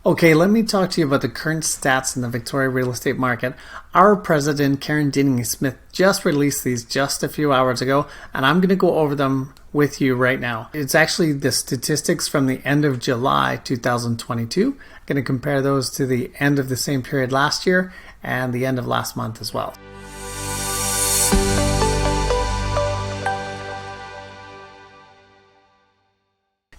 Okay, let me talk to you about the current stats in the Victoria real estate market. Our president, Karen Dinning-Smith, just released these just a few hours ago, and I'm going to go over them with you right now. It's actually the statistics from the end of July 2022. I'm going to compare those to the end of the same period last year and the end of last month as well.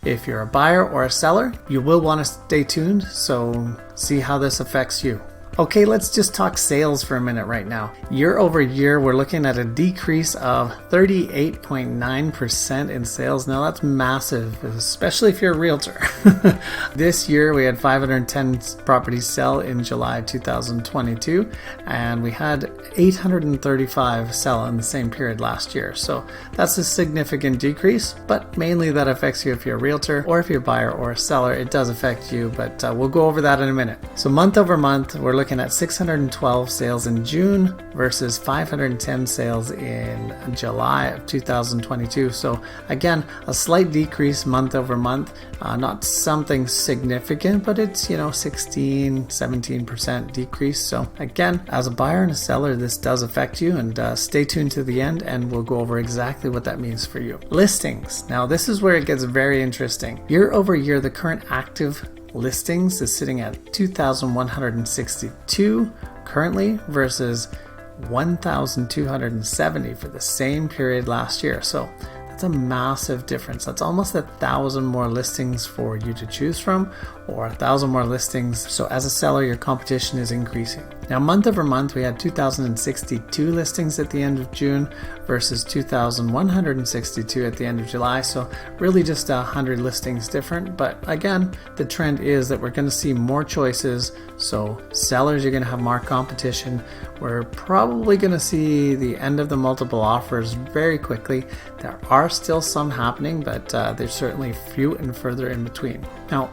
If you're a buyer or a seller, you will want to stay tuned, so see how this affects you. Okay, let's just talk sales for a minute right now. Year over year, we're looking at a decrease of 38.9% in sales. Now that's massive, especially if you're a realtor. This year, we had 510 properties sell in July 2022, and we had 835 sell in the same period last year. So that's a significant decrease, but mainly that affects you if you're a realtor, or if you're a buyer or a seller, it does affect you, but we'll go over that in a minute. So month over month, we're looking at 612 sales in June versus 510 sales in July of 2022. So again, a slight decrease month over month, not something significant, but it's 16-17% decrease. So again, as a buyer and a seller, this does affect you, and stay tuned to the end and we'll go over exactly what that means for you. Listings. Now this is where it gets very interesting. Year over year, the current active listings is sitting at 2,162 currently versus 1,270 for the same period last year. So that's a massive difference. That's almost 1,000 more listings for you to choose from, or 1,000 more listings. So as a seller, your competition is increasing. Now, month over month, we had 2,062 listings at the end of June versus 2,162 at the end of July. So really just 100 listings different. But again, the trend is that we're going to see more choices. So sellers, you're going to have more competition. We're probably going to see the end of the multiple offers very quickly. There are still some happening, but there's certainly few and further in between. Now,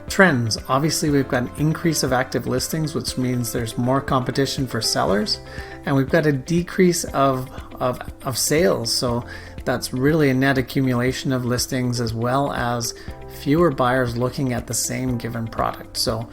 trends. Obviously, we've got an increase of active listings, which means there's more competition for sellers, and we've got a decrease of sales. So that's really a net accumulation of listings, as well as fewer buyers looking at the same given product. So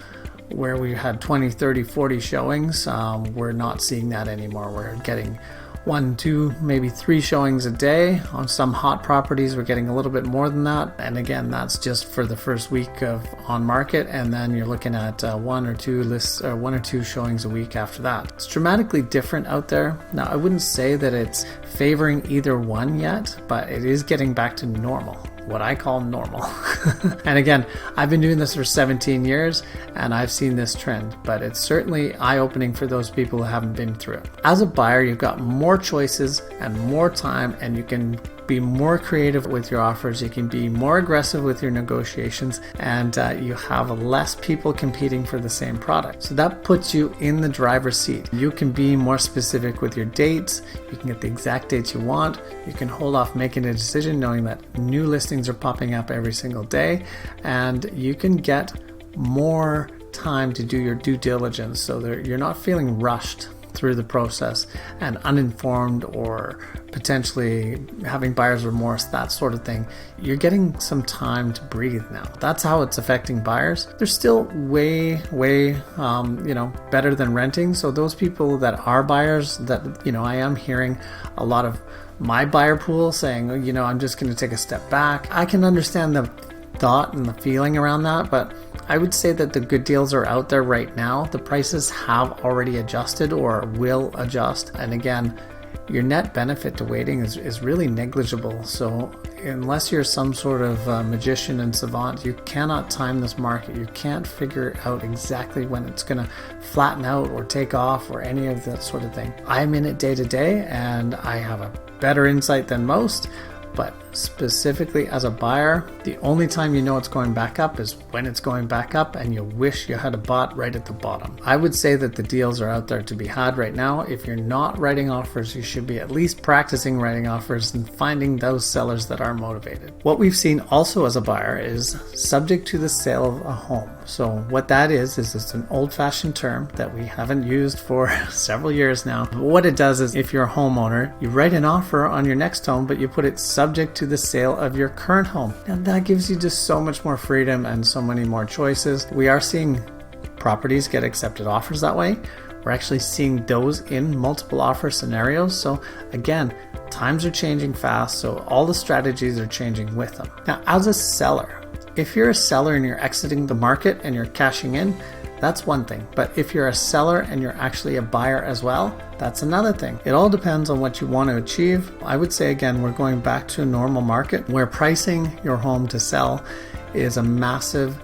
where we had 20, 30, 40 showings, we're not seeing that anymore. We're getting 1, 2, maybe 3 showings a day. On some hot properties, we're getting a little bit more than that. And again, that's just for the first week of on market. And then you're looking at 1 or 2 showings a week after that. It's dramatically different out there. Now, I wouldn't say that it's favoring either one yet, but it is getting back to normal. What I call normal. And again, I've been doing this for 17 years and I've seen this trend, but it's certainly eye-opening for those people who haven't been through it. As a buyer, you've got more choices and more time, and you can be more creative with your offers, you can be more aggressive with your negotiations, and you have less people competing for the same product. So that puts you in the driver's seat. You can be more specific with your dates, you can get the exact dates you want, you can hold off making a decision knowing that new listings are popping up every single day, and you can get more time to do your due diligence so that you're not feeling rushed through the process and uninformed, or potentially having buyer's remorse, that sort of thing. You're getting some time to breathe now. That's how it's affecting buyers. They're still way better than renting. So those people that are buyers, that I am hearing a lot of my buyer pool saying, I'm just going to take a step back. I can understand the thought and the feeling around that, but I would say that the good deals are out there right now. The prices have already adjusted or will adjust. And again, your net benefit to waiting is really negligible. So unless you're some sort of magician and savant, you cannot time this market. You can't figure out exactly when it's going to flatten out or take off or any of that sort of thing. I'm in it day to day, and I have a better insight than most. But specifically as a buyer, the only time you know it's going back up is when it's going back up and you wish you had bought right at the bottom. I would say that the deals are out there to be had right now. If you're not writing offers, you should be at least practicing writing offers and finding those sellers that are motivated. What we've seen also as a buyer is subject to the sale of a home. So what that is it's an old-fashioned term that we haven't used for several years now. But what it does is, if you're a homeowner, you write an offer on your next home, but you put it subject subject to the sale of your current home. And that gives you just so much more freedom and so many more choices. We are seeing properties get accepted offers that way. We're actually seeing those in multiple offer scenarios. So again, times are changing fast, so all the strategies are changing with them. Now, as a seller, if you're a seller and you're exiting the market and you're cashing in, that's one thing. But if you're a seller and you're actually a buyer as well, that's another thing. It all depends on what you want to achieve. I would say, again, we're going back to a normal market where pricing your home to sell is a massive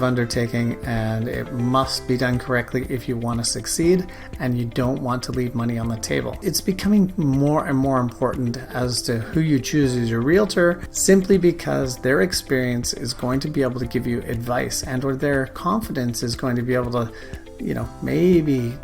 undertaking, and it must be done correctly if you want to succeed and you don't want to leave money on the table. It's becoming more and more important as to who you choose as your realtor, simply because their experience is going to be able to give you advice, and or their confidence is going to be able to, maybe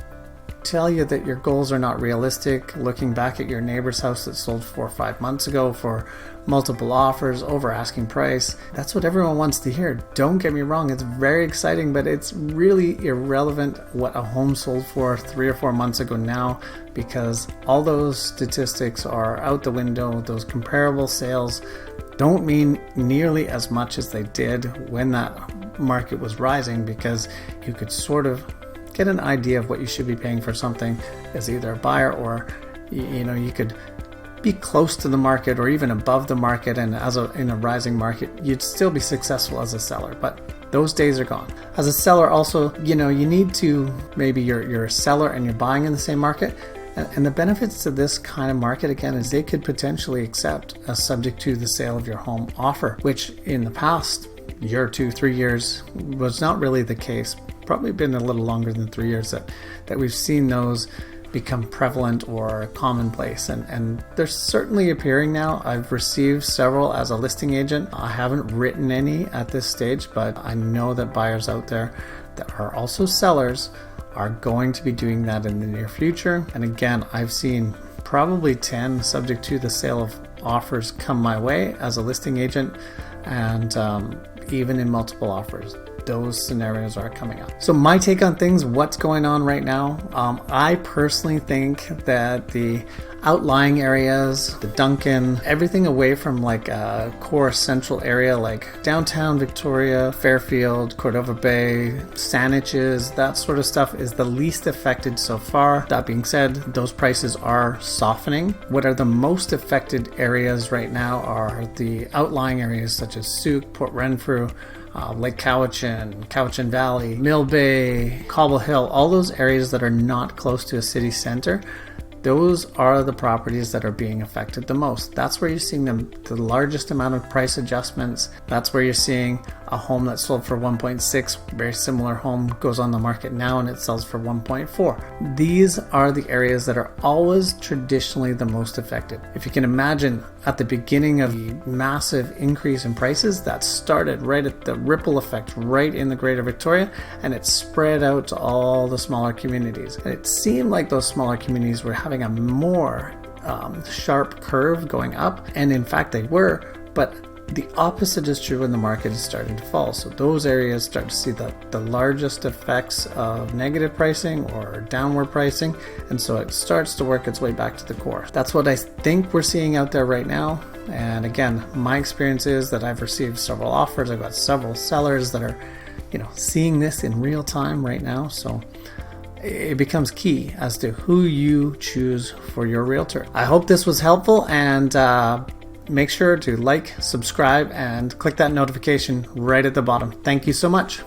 tell you that your goals are not realistic, looking back at your neighbor's house that sold 4 or 5 months ago for multiple offers, over asking price. That's what everyone wants to hear. Don't get me wrong, it's very exciting, but it's really irrelevant what a home sold for 3 or 4 months ago now, because all those statistics are out the window. Those comparable sales don't mean nearly as much as they did when that market was rising, because you could sort of get an idea of what you should be paying for something as either a buyer, or you could be close to the market or even above the market, and in a rising market you'd still be successful as a seller. But those days are gone. As a seller also, you need to, maybe you're a seller and you're buying in the same market, and the benefits to this kind of market again is they could potentially accept a subject to the sale of your home offer, which in the past year, 2, 3 years was not really the case. Probably been a little longer than 3 years that we've seen those become prevalent or commonplace, and they're certainly appearing now. I've received several as a listing agent. I haven't written any at this stage, but I know that buyers out there that are also sellers are going to be doing that in the near future. And again, I've seen probably 10 subject to the sale of offers come my way as a listing agent, and even in multiple offers, those scenarios are coming up. So my take on things, what's going on right now, I personally think that the outlying areas, the Duncan, everything away from like a core central area like downtown Victoria, Fairfield, Cordova Bay, Saanich, that sort of stuff is the least affected so far. That being said, those prices are softening. What are the most affected areas right now are the outlying areas such as Souk, Port Renfrew, Lake Cowichan Valley, Mill Bay, Cobble Hill, all those areas that are not close to a city center. Those are the properties that are being affected the most. That's where you're seeing the largest amount of price adjustments. That's where you're seeing a home that sold for 1.6, very similar home goes on the market now and it sells for 1.4. These are the areas that are always traditionally the most affected. If you can imagine, at the beginning of the massive increase in prices, that started right at the ripple effect right in the Greater Victoria, and it spread out to all the smaller communities. And it seemed like those smaller communities were having a more sharp curve going up, and in fact they were, but the opposite is true when the market is starting to fall. So those areas start to see the largest effects of negative pricing or downward pricing, and so it starts to work its way back to the core. That's what I think we're seeing out there right now. And again, my experience is that I've received several offers. I've got several sellers that are seeing this in real time right now. So it becomes key as to who you choose for your realtor. I hope this was helpful, and make sure to like, subscribe, and click that notification right at the bottom. Thank you so much.